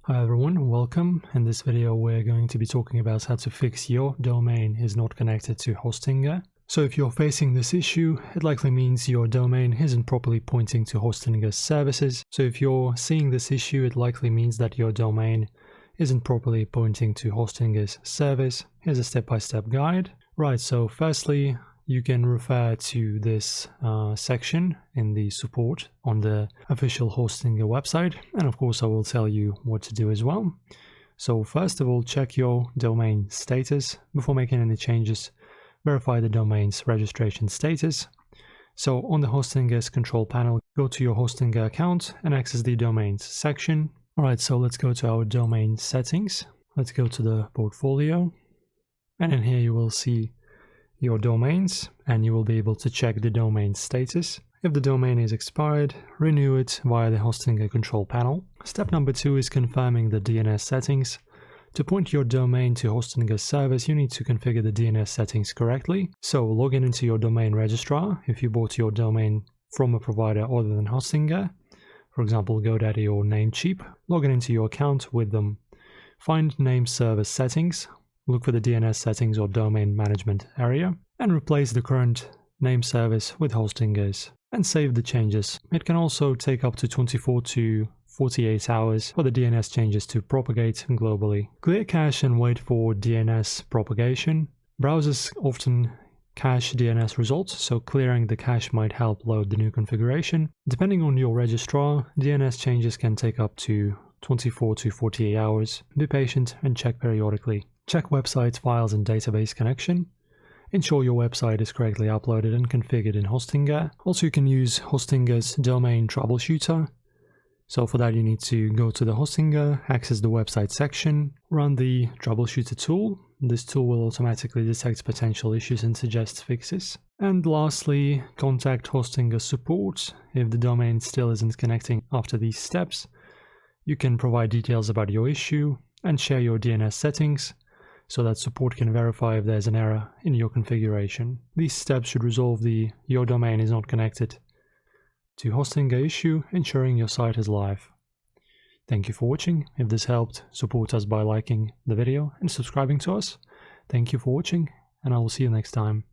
Hi everyone, welcome. In this video we're going to be talking about how to fix your domain is not connected to Hostinger. So if you're facing this issue, it likely means your domain isn't properly pointing to Hostinger's services. So if you're seeing this issue, it likely means that your domain isn't properly pointing to Hostinger's service. Here's a step-by-step guide. Right, so firstly, you can refer to this section in the support on the official Hostinger website, and of course I will tell you what to do as well. So first of all, check your domain status. Before making any changes, verify the domain's registration status. So on the Hostinger's control panel, go to your Hostinger account and access the domains section. Alright, so let's go to our domain settings. Let's go to the portfolio, and in here you will see your domains, and you will be able to check the domain status. If the domain is expired, renew it via the Hostinger control panel. Step number 2 is confirming the DNS settings. To point your domain to Hostinger's service, you need to configure the DNS settings correctly. So log in into your domain registrar if you bought your domain from a provider other than Hostinger, for example GoDaddy or Namecheap. Log in into your account with them. Find name server settings. Look for the DNS settings or domain management area and replace the current name service with Hostinger's and save the changes. It can also take up to 24 to 48 hours for the DNS changes to propagate globally. Clear cache and wait for DNS propagation. Browsers often cache DNS results, so clearing the cache might help load the new configuration. Depending on your registrar, DNS changes can take up to 24 to 48 hours. Be patient and check periodically. Check website files and database connection. Ensure your website is correctly uploaded and configured in Hostinger. Also, you can use Hostinger's domain troubleshooter. So for that you need to go to the Hostinger, access the website section, run the troubleshooter tool. This tool will automatically detect potential issues and suggest fixes. And lastly, contact Hostinger support. If the domain still isn't connecting after these steps, you can provide details about your issue and share your DNS settings, so that support can verify if there's an error in your configuration. These steps should resolve the your domain is not connected to Hostinger issue, ensuring your site is live. Thank you for watching. If this helped, support us by liking the video and subscribing to us. Thank you for watching, and I will see you next time.